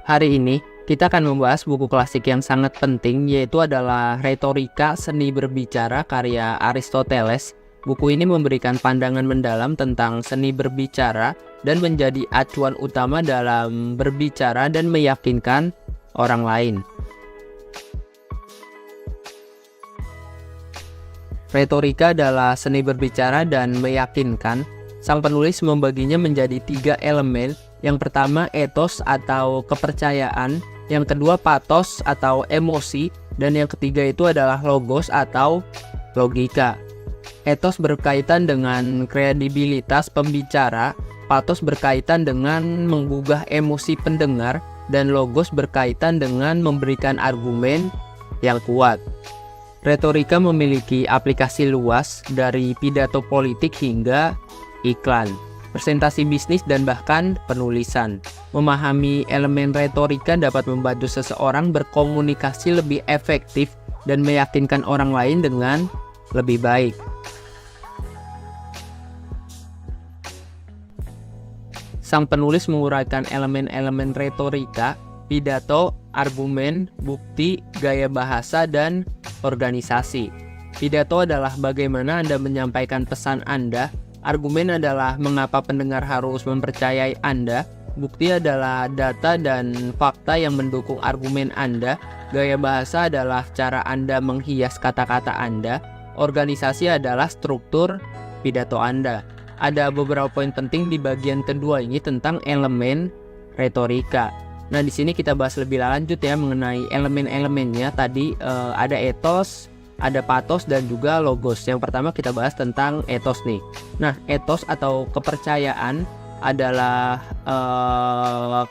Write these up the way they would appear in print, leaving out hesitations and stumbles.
Hari ini kita akan membahas buku klasik yang sangat penting, yaitu adalah Retorika Seni Berbicara karya Aristoteles. Buku ini memberikan pandangan mendalam tentang seni berbicara dan menjadi acuan utama dalam berbicara dan meyakinkan orang lain. Retorika adalah seni berbicara dan meyakinkan. Sang penulis membaginya menjadi 3 elemen. Yang pertama etos atau kepercayaan, yang kedua pathos atau emosi, dan yang ketiga itu adalah logos atau logika. Etos berkaitan dengan kredibilitas pembicara, pathos berkaitan dengan menggugah emosi pendengar, dan logos berkaitan dengan memberikan argumen yang kuat. Retorika memiliki aplikasi luas dari pidato politik hingga iklan, presentasi bisnis, dan bahkan penulisan. Memahami elemen retorika dapat membantu seseorang berkomunikasi lebih efektif dan meyakinkan orang lain dengan lebih baik. Sang penulis menguraikan elemen-elemen retorika, pidato, argumen, bukti, gaya bahasa, dan organisasi. Pidato adalah bagaimana Anda menyampaikan pesan Anda. Argumen adalah mengapa pendengar harus mempercayai Anda. Bukti adalah data dan fakta yang mendukung argumen Anda. Gaya bahasa adalah cara Anda menghias kata-kata Anda. Organisasi adalah struktur pidato Anda. Ada beberapa poin penting di bagian kedua ini tentang elemen retorika. Nah, di sini kita bahas lebih lanjut ya mengenai elemen-elemennya. Tadi ada etos, ada pathos, dan juga logos. Yang pertama kita bahas tentang etos nih. Nah, etos atau kepercayaan adalah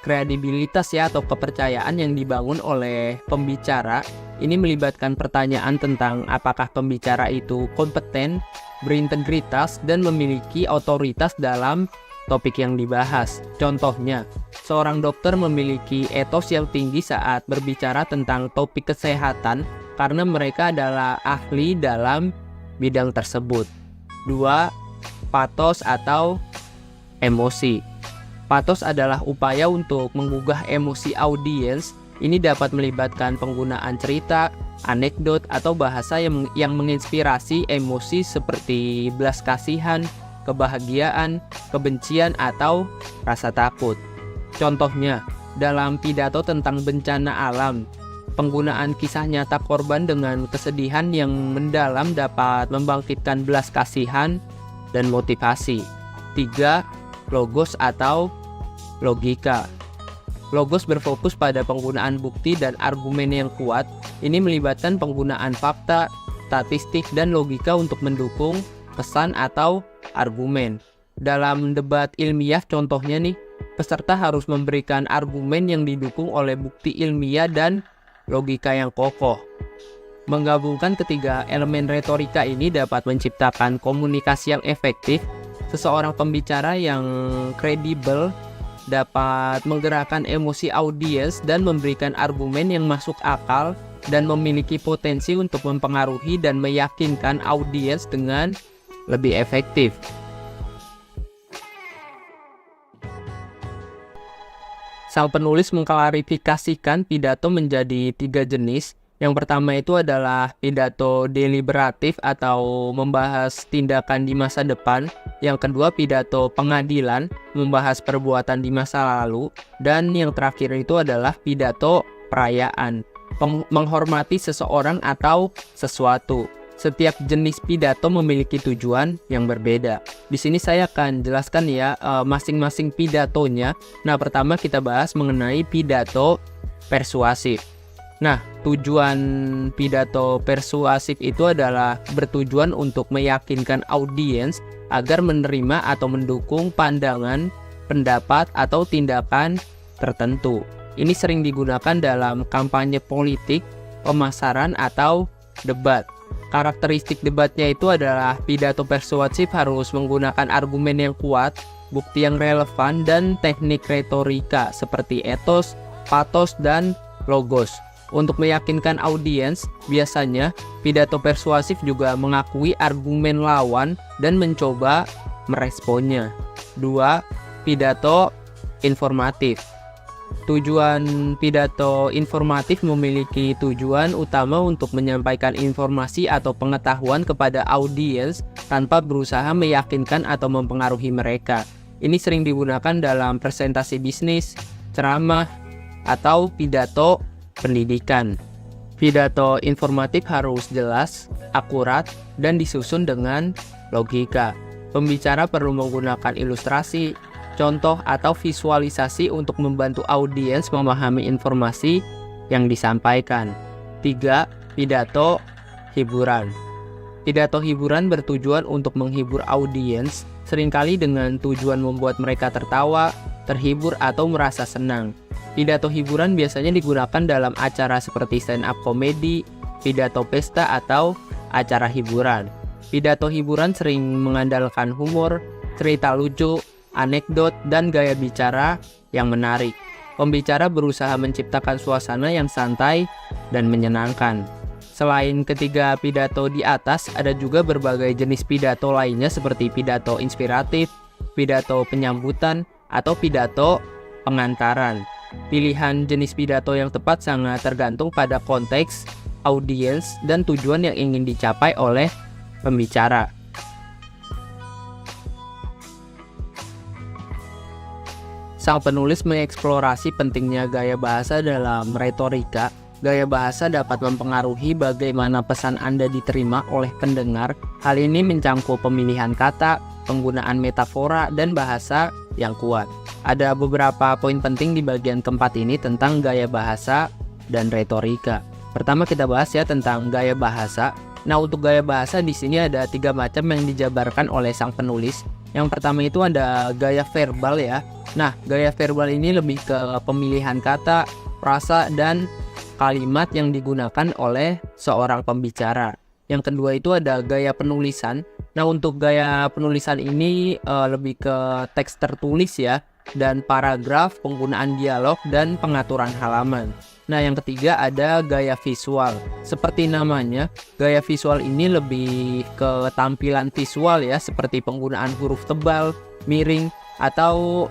kredibilitas ya atau kepercayaan yang dibangun oleh pembicara. Ini melibatkan pertanyaan tentang apakah pembicara itu kompeten, berintegritas, dan memiliki otoritas dalam topik yang dibahas. Contohnya, seorang dokter memiliki etos yang tinggi saat berbicara tentang topik kesehatan karena mereka adalah ahli dalam bidang tersebut. 2. Pathos atau emosi. Pathos adalah upaya untuk menggugah emosi audiens. Ini dapat melibatkan penggunaan cerita, anekdot, atau bahasa yang menginspirasi emosi seperti belas kasihan, kebahagiaan, kebencian, atau rasa takut. Contohnya, dalam pidato tentang bencana alam, penggunaan kisah nyata korban dengan kesedihan yang mendalam dapat membangkitkan belas kasihan dan motivasi. 3. Logos atau logika. Logos berfokus pada penggunaan bukti dan argumen yang kuat. Ini melibatkan penggunaan fakta, statistik, dan logika untuk mendukung pesan atau argumen. Dalam debat ilmiah contohnya nih, peserta harus memberikan argumen yang didukung oleh bukti ilmiah dan logika yang kokoh. Menggabungkan ketiga elemen retorika ini dapat menciptakan komunikasi yang efektif. Seseorang pembicara yang kredibel dapat menggerakkan emosi audiens dan memberikan argumen yang masuk akal dan memiliki potensi untuk mempengaruhi dan meyakinkan audiens dengan lebih efektif. Sang penulis mengklarifikasikan pidato menjadi 3 jenis. Yang pertama itu adalah pidato deliberatif atau membahas tindakan di masa depan. Yang kedua pidato pengadilan, membahas perbuatan di masa lalu. Dan yang terakhir itu adalah pidato perayaan, menghormati seseorang atau sesuatu. Setiap jenis pidato memiliki tujuan yang berbeda. Di sini saya akan jelaskan ya masing-masing pidatonya. Nah, pertama kita bahas mengenai pidato persuasif. Nah, tujuan pidato persuasif itu adalah bertujuan untuk meyakinkan audiens agar menerima atau mendukung pandangan, pendapat, atau tindakan tertentu. Ini sering digunakan dalam kampanye politik, pemasaran, atau debat. Karakteristik debatnya itu adalah pidato persuasif harus menggunakan argumen yang kuat, bukti yang relevan, dan teknik retorika seperti etos, pathos, dan logos. Untuk meyakinkan audiens, biasanya pidato persuasif juga mengakui argumen lawan dan mencoba meresponnya. 2. Pidato informatif. Tujuan pidato informatif memiliki tujuan utama untuk menyampaikan informasi atau pengetahuan kepada audiens tanpa berusaha meyakinkan atau mempengaruhi mereka. Ini sering digunakan dalam presentasi bisnis, ceramah, atau pidato pendidikan. Pidato informatif harus jelas, akurat, dan disusun dengan logika. Pembicara perlu menggunakan ilustrasi, contoh, atau visualisasi untuk membantu audiens memahami informasi yang disampaikan. 3. Pidato hiburan. Pidato hiburan bertujuan untuk menghibur audiens, seringkali dengan tujuan membuat mereka tertawa, terhibur, atau merasa senang. Pidato hiburan biasanya digunakan dalam acara seperti stand-up komedi, pidato pesta, atau acara hiburan. Pidato hiburan sering mengandalkan humor, cerita lucu, anekdot, dan gaya bicara yang menarik. Pembicara berusaha menciptakan suasana yang santai dan menyenangkan. Selain ketiga pidato di atas, ada juga berbagai jenis pidato lainnya seperti pidato inspiratif, pidato penyambutan, atau pidato pengantaran. Pilihan jenis pidato yang tepat sangat tergantung pada konteks, audiens, dan tujuan yang ingin dicapai oleh pembicara. Sang penulis mengeksplorasi pentingnya gaya bahasa dalam retorika. Gaya bahasa dapat mempengaruhi bagaimana pesan Anda diterima oleh pendengar. Hal ini mencangkup pemilihan kata, penggunaan metafora, dan bahasa yang kuat. Ada beberapa poin penting di bagian keempat ini tentang gaya bahasa dan retorika. Pertama kita bahas ya tentang gaya bahasa. Nah, untuk gaya bahasa di sini ada 3 macam yang dijabarkan oleh sang penulis. Yang pertama itu ada gaya verbal ya. Nah, gaya verbal ini lebih ke pemilihan kata, frasa, dan kalimat yang digunakan oleh seorang pembicara. Yang kedua itu ada gaya penulisan. Nah, untuk gaya penulisan ini lebih ke teks tertulis ya, dan paragraf, penggunaan dialog, dan pengaturan halaman. Nah, yang ketiga ada gaya visual. Seperti namanya, gaya visual ini lebih ke tampilan visual ya, seperti penggunaan huruf tebal, miring, atau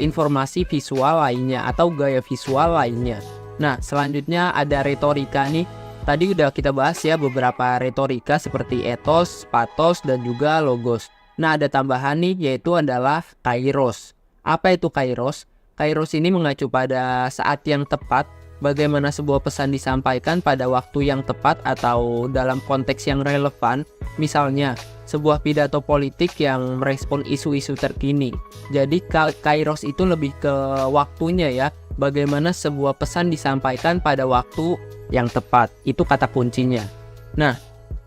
informasi visual lainnya, atau gaya visual lainnya. Nah, selanjutnya ada retorika nih. Tadi udah kita bahas ya beberapa retorika seperti ethos, pathos, dan juga logos. Nah, ada tambahan nih, yaitu adalah kairos. Apa itu kairos? Kairos ini mengacu pada saat yang tepat, bagaimana sebuah pesan disampaikan pada waktu yang tepat atau dalam konteks yang relevan. Misalnya, sebuah pidato politik yang merespon isu-isu terkini. Jadi kairos itu lebih ke waktunya ya, bagaimana sebuah pesan disampaikan pada waktu yang tepat. Itu kata kuncinya. Nah,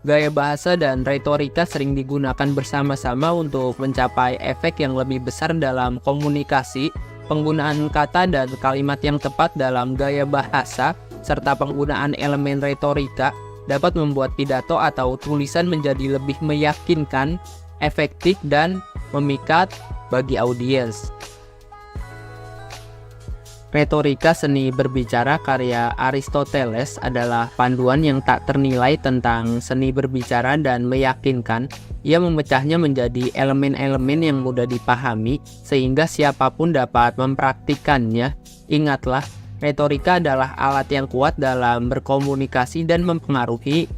gaya bahasa dan retorika sering digunakan bersama-sama untuk mencapai efek yang lebih besar dalam komunikasi. Penggunaan kata dan kalimat yang tepat dalam gaya bahasa serta penggunaan elemen retorika dapat membuat pidato atau tulisan menjadi lebih meyakinkan, efektif, dan memikat bagi audiens. Retorika seni berbicara karya Aristoteles adalah panduan yang tak ternilai tentang seni berbicara dan meyakinkan. Ia memecahnya menjadi elemen-elemen yang mudah dipahami sehingga siapapun dapat mempraktikannya. Ingatlah, retorika adalah alat yang kuat dalam berkomunikasi dan mempengaruhi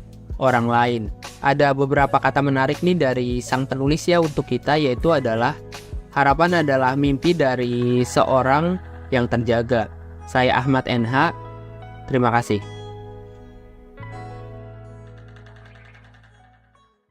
orang lain. Ada beberapa kata menarik nih dari sang penulis ya untuk kita, yaitu adalah harapan adalah mimpi dari seorang yang terjaga. Saya Ahmad NH. Terima kasih.